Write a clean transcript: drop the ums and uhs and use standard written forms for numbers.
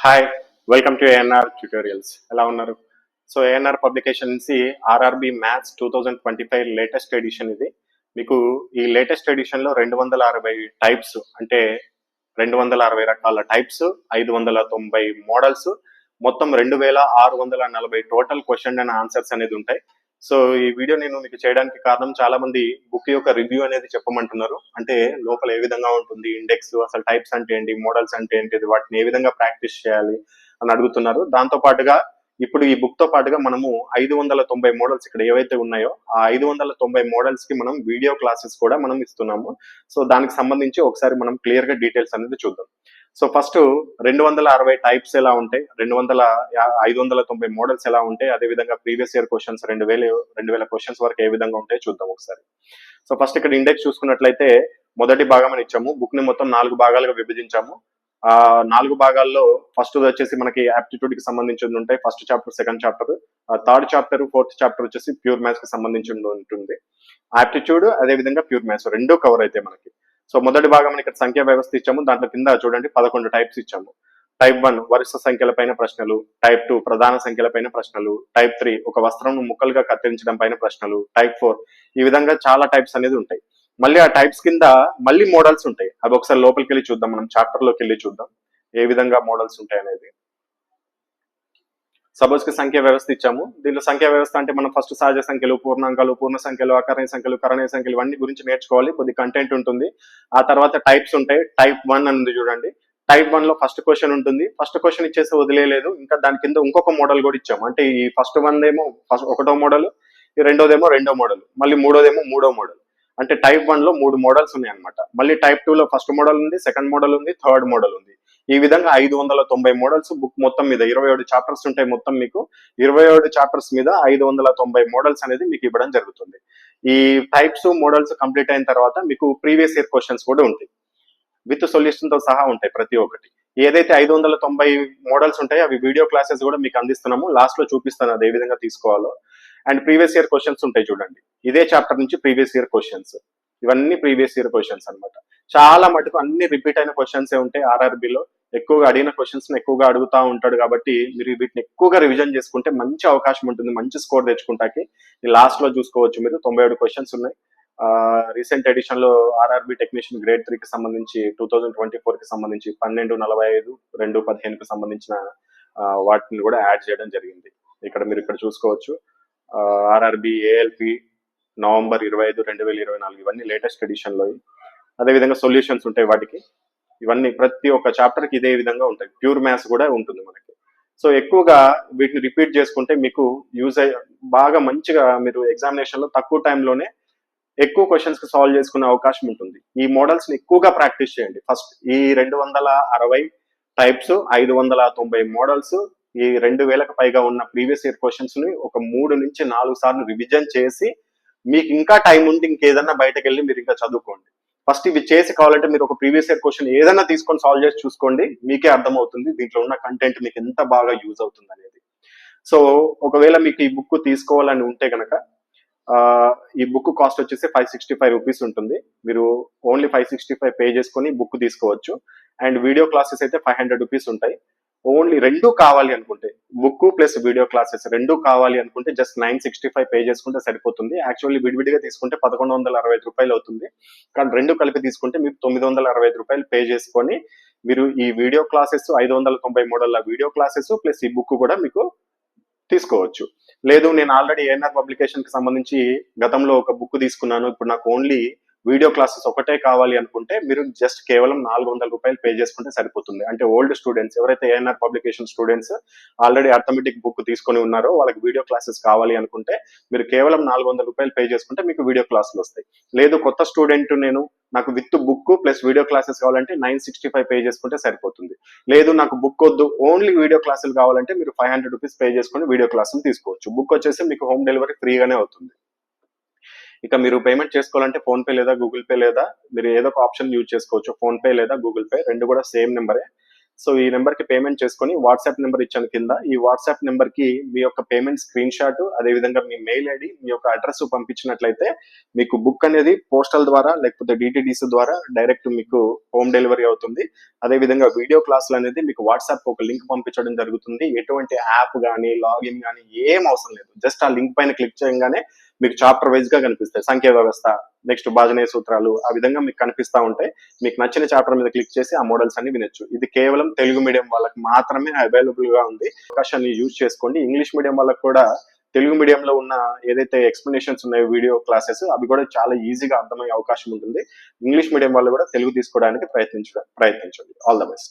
Hi, welcome to ANR tutorials. ఎలా ఉన్నారు? So ANR publication నుంచి ఆర్ఆర్బి మ్యాథ్స్ 2025 లేటెస్ట్ ఎడిషన్ ఇది. మీకు ఈ లేటెస్ట్ ఎడిషన్ లో 260 టైప్స్ అంటే 260 రకాల టైప్స్, 590 మోడల్స్, మొత్తం 2640 టోటల్ క్వశ్చన్ అండ్ ఆన్సర్స్ అనేది ఉంటాయి. సో ఈ వీడియో నేను మీకు చేయడానికి కారణం, చాలా మంది బుక్ యొక్క రివ్యూ అనేది చెప్పమంటున్నారు. అంటే లోపల ఏ విధంగా ఉంటుంది, ఇండెక్స్, అసలు టైప్స్ అంటే ఏంటి, మోడల్స్ అంటే ఏంటి, వాటిని ఏ విధంగా ప్రాక్టీస్ చేయాలి అని అడుగుతున్నారు. దాంతో పాటుగా ఇప్పుడు ఈ బుక్ తో పాటుగా మనము 590 మోడల్స్ ఇక్కడ ఏవైతే ఉన్నాయో ఆ 590 మోడల్స్ కి మనం వీడియో క్లాసెస్ కూడా మనం ఇస్తున్నాము. సో దానికి సంబంధించి ఒకసారి మనం క్లియర్ గా డీటెయిల్స్ అనేది చూద్దాం. సో ఫస్ట్ 260 టైప్స్ ఎలా ఉంటాయి, 590 మోడల్స్ ఎలా ఉంటాయి, అదే విధంగా ప్రీవియస్ ఇయర్ క్వశ్చన్స్ 2000 క్వశ్చన్స్ వరకు ఏ విధంగా ఉంటాయి చూద్దాం ఒకసారి. సో ఫస్ట్ ఇక్కడ ఇండెక్స్ చూసుకున్నట్లయితే మొదటి భాగం అని ఇచ్చాము. బుక్ ని మొత్తం 4 భాగాలుగా విభజించాము. ఆ 4 భాగాల్లో ఫస్ట్ వచ్చేసి మనకి యాప్టిట్యూడ్ కి సంబంధించి ఉంటాయి. First chapter, second chapter, third chapter, fourth chapter వచ్చేసి ప్యూర్ మ్యాథ్స్ కి సంబంధించి ఉంటుంది. ఆప్టిట్యూడ్ అదే విధంగా ప్యూర్ మ్యాథ్స్ రెండు కవర్ అయితే మనకి. సో మొదటి భాగం ఇక్కడ సంఖ్యా వ్యవస్థ ఇచ్చాము. దాంట్లో కింద చూడండి 11 టైప్స్ ఇచ్చాము. టైప్ 1 వరుస సంఖ్యలపైన ప్రశ్నలు, టైప్ 2 ప్రధాన సంఖ్యలపైన ప్రశ్నలు, టైప్ 3 ఒక వస్త్రం ముక్కలుగా కత్తిరించడం పైన ప్రశ్నలు, టైప్ 4 ఈ విధంగా చాలా టైప్స్ అనేది ఉంటాయి. మళ్ళీ ఆ టైప్స్ కింద మళ్ళీ మోడల్స్ ఉంటాయి. అవి ఒకసారి లోపలికి వెళ్ళి చూద్దాం, మనం చాప్టర్ లోకి వెళ్ళి చూద్దాం ఏ విధంగా మోడల్స్ ఉంటాయి అనేది. సపోజ్ కి సంఖ్య వ్యవస్థ ఇచ్చాము. దీంట్లో సంఖ్యా వ్యవస్థ అంటే మనం ఫస్ట్ సహజ సంఖ్యలు, పూర్ణాంకాలు, పూర్ణ సంఖ్యలు, అకరణీయ సంఖ్యలు, కరణీయ సంఖ్యలు ఇవన్నీ గురించి నేర్చుకోవాలి. కొద్ది కంటెంట్ ఉంటుంది. ఆ తర్వాత టైప్స్ ఉంటాయి. టైప్ 1 అనేది చూడండి. టైప్ 1 లో ఫస్ట్ క్వశ్చన్ ఉంటుంది. ఫస్ట్ క్వశ్చన్ ఇచ్చేసి వదిలేదు, ఇంకా దాని కింద ఇంకొక మోడల్ కూడా ఇచ్చాము. అంటే ఈ ఫస్ట్ వన్ ఏమో ఒకటో మోడల్, ఈ రెండోదేమో రెండో మోడల్, మళ్ళీ మూడోదేమో మూడో మోడల్. అంటే టైప్ 1 లో 3 మోడల్స్ ఉన్నాయి అనమాట. మళ్ళీ టైప్ 2 లో ఫస్ట్ మోడల్ ఉంది, సెకండ్ మోడల్ ఉంది, థర్డ్ మోడల్ ఉంది. ఈ విధంగా 590 మోడల్స్ బుక్ మొత్తం మీద 27 చాప్టర్స్ ఉంటాయి. మొత్తం మీకు 27 చాప్టర్స్ మీద 590 మోడల్స్ అనేది మీకు ఇవ్వడం జరుగుతుంది. ఈ టైప్స్ మోడల్స్ కంప్లీట్ అయిన తర్వాత మీకు ప్రీవియస్ ఇయర్ క్వశ్చన్స్ కూడా ఉంటాయి, విత్ సొల్యూషన్ తో సహా ఉంటాయి ప్రతి ఒక్కటి. ఏదైతే 590 మోడల్స్ ఉంటాయో అవి వీడియో క్లాసెస్ కూడా మీకు అందిస్తున్నాము. లాస్ట్ లో చూపిస్తాను అది ఏ విధంగా తీసుకోవాలో. అండ్ ప్రీవియస్ ఇయర్ క్వశ్చన్స్ ఉంటాయి చూడండి. ఇదే చాప్టర్ నుంచి ప్రీవియస్ ఇయర్ క్వశ్చన్స్, ఇవన్నీ ప్రీవియస్ ఇయర్ క్వశ్చన్స్ అనమాట. చాలా మటుకు అన్ని రిపీట్ అయిన క్వశ్చన్స్ ఉంటాయి. ఆర్ఆర్బిలో ఎక్కువగా అడిగిన క్వశ్చన్స్ ఎక్కువగా అడుగుతా ఉంటాడు కాబట్టి మీరు వీటిని ఎక్కువగా రివిజన్ చేసుకుంటే మంచి అవకాశం ఉంటుంది, మంచి స్కోర్ తెచ్చుకుంటాకి. లాస్ట్ లో చూసుకోవచ్చు మీరు 97 క్వశ్చన్స్ ఉన్నాయి. రీసెంట్ ఎడిషన్ లో ఆర్ఆర్బి టెక్నీషియన్ గ్రేడ్ 3 కి సంబంధించి 2024 కి సంబంధించి 12:45, 2:15 కి సంబంధించిన వాటిని కూడా యాడ్ చేయడం జరిగింది. మీరు ఇక్కడ చూసుకోవచ్చు. ఆర్ఆర్బి ఏఎల్పి నవంబర్ 25, 2024 ఇవన్నీ లేటెస్ట్ ఎడిషన్ లో. అదేవిధంగా సొల్యూషన్స్ ఉంటాయి వాటికి. ఇవన్నీ ప్రతి ఒక్క చాప్టర్ కి ఇదే విధంగా ఉంటాయి. ప్యూర్ మ్యాథ్స్ కూడా ఉంటుంది మనకి. సో ఎక్కువగా వీటిని రిపీట్ చేసుకుంటే మీకు యూజ్ బాగా మంచిగా మీరు ఎగ్జామినేషన్ లో తక్కువ టైంలోనే ఎక్కువ క్వశ్చన్స్ కి సాల్వ్ చేసుకునే అవకాశం ఉంటుంది. ఈ మోడల్స్ ని ఎక్కువగా ప్రాక్టీస్ చేయండి. ఫస్ట్ ఈ 260 టైప్స్, 590 మోడల్స్, ఈ 2000కు పైగా ఉన్న ప్రీవియస్ ఇయర్ క్వశ్చన్స్ ని ఒక 3 నుంచి 4 సార్లు రివిజన్ చేసి, మీకు ఇంకా టైం ఉంటే ఇంకేదన్నా బయటకు వెళ్ళి మీరు ఇంకా చదువుకోండి. ఫస్ట్ ఇవి చేసి కావాలంటే మీరు ఒక ప్రీవియస్ ఇయర్ క్వశ్చన్ ఏదైనా తీసుకొని సాల్వ్ చేసి చూసుకోండి, మీకే అర్థమవుతుంది దీంట్లో ఉన్న కంటెంట్ మీకు ఎంత బాగా యూజ్ అవుతుంది అనేది. సో ఒకవేళ మీకు ఈ బుక్ తీసుకోవాలని ఉంటే కనుక ఈ బుక్ కాస్ట్ వచ్చేసి 565 రూపీస్ ఉంటుంది. మీరు ఓన్లీ 565 పే చేసుకొని బుక్ తీసుకోవచ్చు. అండ్ వీడియో క్లాసెస్ అయితే 500 రూపీస్ ఉంటాయి. ఓన్లీ రెండు కావాలి అనుకుంటే, బుక్ ప్లస్ వీడియో క్లాసెస్ రెండు కావాలి అనుకుంటే జస్ట్ 965 పే చేసుకుంటే సరిపోతుంది. యాక్చువల్లీ విడివిడిగా తీసుకుంటే 1165 రూపాయలు అవుతుంది. కానీ రెండు కలిపి తీసుకుంటే మీకు 965 రూపాయలు పే చేసుకొని మీరు ఈ video classes 590 model video classes plus ఈ బుక్ కూడా మీకు తీసుకోవచ్చు. లేదు నేను ఆల్రెడీ ఏఎన్ఆర్ పబ్లికేషన్ కి సంబంధించి గతంలో ఒక బుక్ తీసుకున్నాను, ఇప్పుడు నాకు ఓన్లీ వీడియో క్లాసెస్ ఒకటే కావాలి అనుకుంటే మీరు జస్ట్ కేవలం 400 రూపాయలు పే చేసుకుంటే సరిపోతుంది. అంటే ఓల్డ్ స్టూడెంట్స్ ఎవరైతే ANR publication students already arithmetic book తీసుకొని ఉన్నారో వాళ్ళకి వీడియో క్లాసెస్ కావాలి అనుకుంటే మీరు కేవలం 400 రూపాయలు పే చేసుకుంటే మీకు వీడియో క్లాసులు వస్తాయి. లేదు కొత్త స్టూడెంట్ నేను, నాకు with book plus video classes కావాలంటే 965 పే చేసుకుంటే సరిపోతుంది. లేదు నాకు బుక్ వద్దు ఓన్లీ వీడియో క్లాసులు కావాలంటే మీరు 500 రూపీస్ పే చేసుకొని వీడియో క్లాసులు తీసుకోవచ్చు. బుక్ వచ్చేసి మీకు హోమ్ డెలివరీ ఫ్రీగానే అవుతుంది. ఇక మీరు పేమెంట్ చేసుకోవాలంటే ఫోన్ పే లేదా గూగుల్ పే, లేదా మీరు ఏదో ఒక ఆప్షన్ యూజ్ చేసుకోవచ్చు. ఫోన్ పే లేదా గూగుల్ పే రెండు కూడా సేమ్ నెంబరే. సో ఈ నెంబర్ కి పేమెంట్ చేసుకొని వాట్సాప్ నెంబర్ ఇచ్చాను కింద. ఈ వాట్సాప్ నెంబర్ కి మీ యొక్క పేమెంట్ స్క్రీన్ షాట్, అదే విధంగా మీ మెయిల్ ఐడి, మీ యొక్క అడ్రస్ పంపించినట్లయితే మీకు బుక్ అనేది పోస్టల్ ద్వారా లేకపోతే డిటిడిసి ద్వారా డైరెక్ట్ మీకు హోమ్ డెలివరీ అవుతుంది. అదే విధంగా వీడియో క్లాసులు అనేది మీకు వాట్సాప్ ఒక లింక్ పంపించడం జరుగుతుంది. ఎటువంటి యాప్ కానీ లాగిన్ కానీ ఏం అవసరం లేదు. జస్ట్ ఆ లింక్ పైన క్లిక్ చేయగానే మీకు చాప్టర్ వైజ్ గా కనిపిస్తాయి. సంఖ్యా వ్యవస్థ, నెక్స్ట్ భాజనీయ సూత్రాలు, ఆ విధంగా మీకు కనిపిస్తా ఉంటాయి. మీకు నచ్చిన చాప్టర్ మీద క్లిక్ చేసి ఆ మోడల్స్ అన్ని వినొచ్చు. ఇది కేవలం తెలుగు మీడియం వాళ్ళకి మాత్రమే అవైలబుల్ గా ఉంది. అవకాశాన్ని యూజ్ చేసుకోండి. ఇంగ్లీష్ మీడియం వాళ్ళకి కూడా తెలుగు మీడియంలో ఉన్న ఏదైతే ఎక్స్ప్లెనేషన్స్ ఉన్నాయో వీడియో క్లాసెస్, అవి కూడా చాలా ఈజీగా అర్థమయ్యే అవకాశం ఉంటుంది. ఇంగ్లీష్ మీడియం వాళ్ళు కూడా తెలుగు తీసుకోవడానికి ప్రయత్నించండి. All the best.